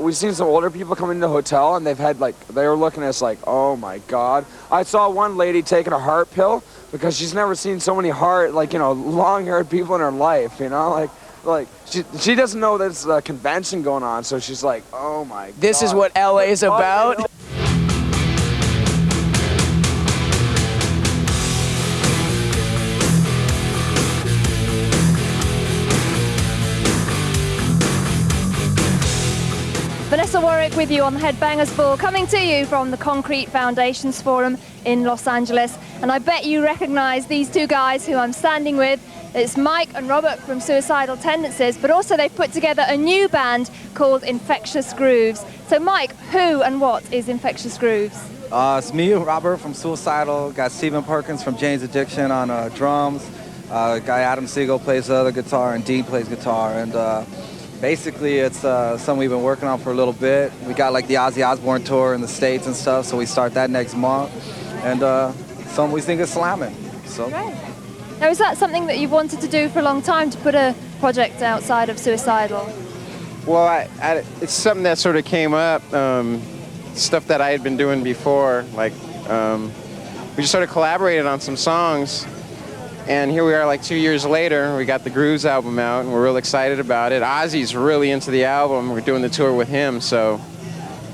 we've seen some older people come into the hotel, and they've had they were looking at us like, oh my God. I saw one lady taking a heart pill because she's never seen so many long-haired people in her life, like she doesn't know there's a convention going on, so she's like, oh my God. This is what LA is about. Vanessa Warwick with you on the Headbangers Ball, coming to you from the Concrete Foundations Forum in Los Angeles. And I bet you recognize these two guys who I'm standing with. It's Mike and Robert from Suicidal Tendencies, but also they've put together a new band called Infectious Grooves. So Mike, who and what is Infectious Grooves? It's me, Robert from Suicidal. Got Stephen Perkins from Jane's Addiction on drums. Guy Adam Siegel plays the other guitar, and Dean plays guitar. And basically, it's something we've been working on for a little bit. We got like the Ozzy Osbourne tour in the States and stuff, so we start that next month. And something we think is slamming. So. Great. Now, is that something that you've wanted to do for a long time, to put a project outside of Suicidal? Well, it's something that sort of came up, stuff that I had been doing before. Like, we just sort of collaborated on some songs. And here we are like 2 years later, we got the Grooves album out, and we're real excited about it. Ozzy's really into the album. We're doing the tour with him, so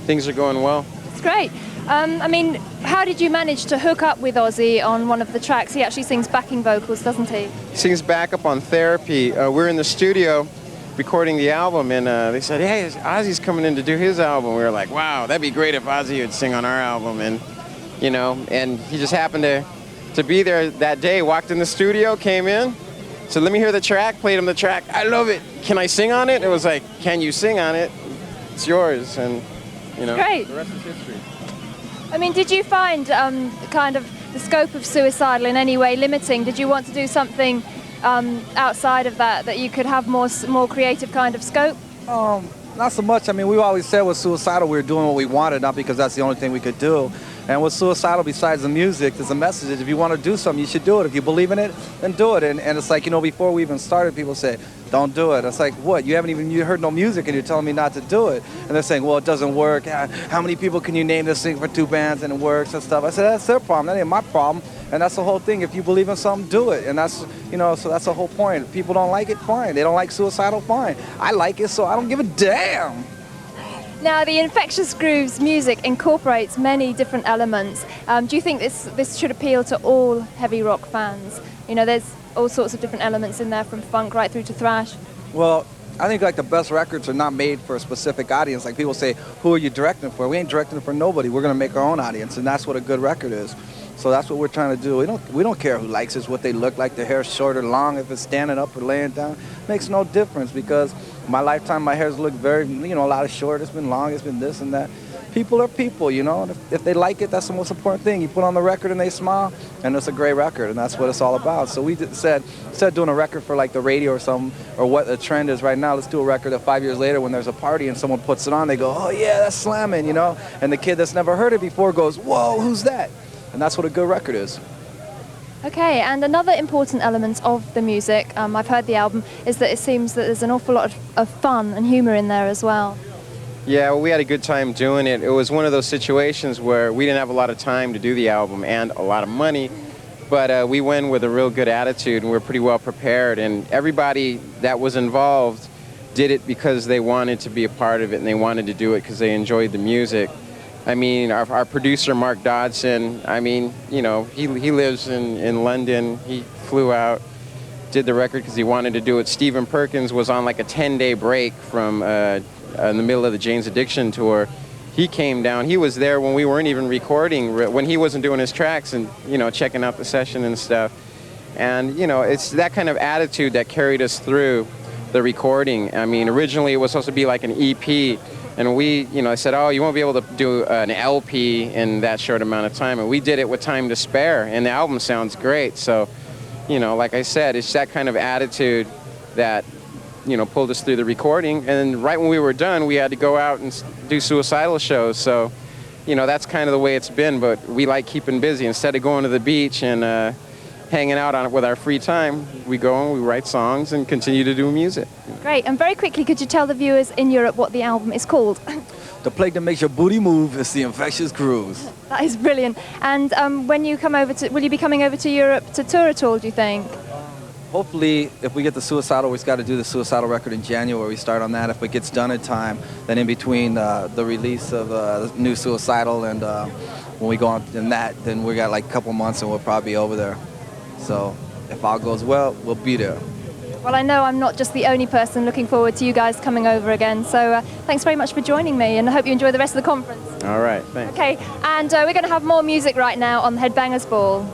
things are going well. It's great. I mean, how did you manage to hook up with Ozzy on one of the tracks? He actually sings backing vocals, doesn't he? He sings backup on Therapy. We're in the studio recording the album, and they said, hey, Ozzy's coming in to do his album. We were like, wow, that'd be great if Ozzy would sing on our album. And, and he just happened to be there that day, walked in the studio, came in, said, let me hear the track, played him the track. I love it. Can I sing on it? It was like, can you sing on it? It's yours. And, great. The rest is history. I mean, did you find kind of the scope of Suicidal in any way limiting? Did you want to do something outside of that you could have more creative kind of scope? Not so much. I mean, we always said with Suicidal we were doing what we wanted, not because that's the only thing we could do. And with Suicidal, besides the music, there's a message. If you want to do something, you should do it. If you believe in it, then do it. And it's like, before we even started, people say, don't do it. It's like, what? You haven't even heard no music and you're telling me not to do it. And they're saying, well, it doesn't work. How many people can you name to sing for two bands and it works and stuff? I said, that's their problem. That ain't my problem. And that's the whole thing. If you believe in something, do it. And that's, so that's the whole point. If people don't like it, fine. They don't like Suicidal, fine. I like it, so I don't give a damn. Now, the Infectious Grooves music incorporates many different elements. Do you think this should appeal to all heavy rock fans? There's all sorts of different elements in there, from funk right through to thrash. Well, I think the best records are not made for a specific audience. Like people say, who are you directing for? We ain't directing for nobody. We're going to make our own audience, and that's what a good record is. So that's what we're trying to do. We don't care who likes us, what they look like, their hair's short or long, if it's standing up or laying down. It makes no difference, because my lifetime, my hair's looked very, a lot of short, it's been long, it's been this and that. People are people, And if they like it, that's the most important thing. You put on the record and they smile, and it's a great record, and that's what it's all about. So we said, instead of doing a record for like the radio or something, or what the trend is right now, let's do a record that 5 years later when there's a party and someone puts it on, they go, oh yeah, that's slamming, And the kid that's never heard it before goes, whoa, who's that? And that's what a good record is. Okay, and another important element of the music, I've heard the album, is that it seems that there's an awful lot of fun and humor in there as well. Yeah, well, we had a good time doing it. It was one of those situations where we didn't have a lot of time to do the album and a lot of money, but we went with a real good attitude, and we were pretty well prepared, and everybody that was involved did it because they wanted to be a part of it, and they wanted to do it because they enjoyed the music. I mean, our producer, Mark Dodson, he lives in London. He flew out, did the record because he wanted to do it. Stephen Perkins was on like a 10-day break from in the middle of the Jane's Addiction tour. He came down. He was there when we weren't even recording, when he wasn't doing his tracks and, checking out the session and stuff. And, it's that kind of attitude that carried us through the recording. I mean, originally it was supposed to be like an EP. And I said, oh, you won't be able to do an LP in that short amount of time. And we did it with time to spare, and the album sounds great. So, like I said, it's that kind of attitude that, pulled us through the recording. And then right when we were done, we had to go out and do Suicidal shows. So, that's kind of the way it's been. But we like keeping busy. Instead of going to the beach and hanging out on it with our free time. We go and we write songs and continue to do music. Great. And very quickly, could you tell the viewers in Europe what the album is called? The plague that makes your booty move is the Infectious Grooves. That is brilliant. And when you come over to, will you be coming over to Europe to tour at all, do you think? Hopefully, if we get the Suicidal, we've got to do the Suicidal record in January. We start on that. If it gets done in time, then in between the release of the new Suicidal and when we go on in that, then we got like a couple months and we'll probably be over there. So if all goes well, we'll be there. Well, I know I'm not just the only person looking forward to you guys coming over again. So thanks very much for joining me, and I hope you enjoy the rest of the conference. All right, thanks. Okay, and we're going to have more music right now on the Headbangers Ball.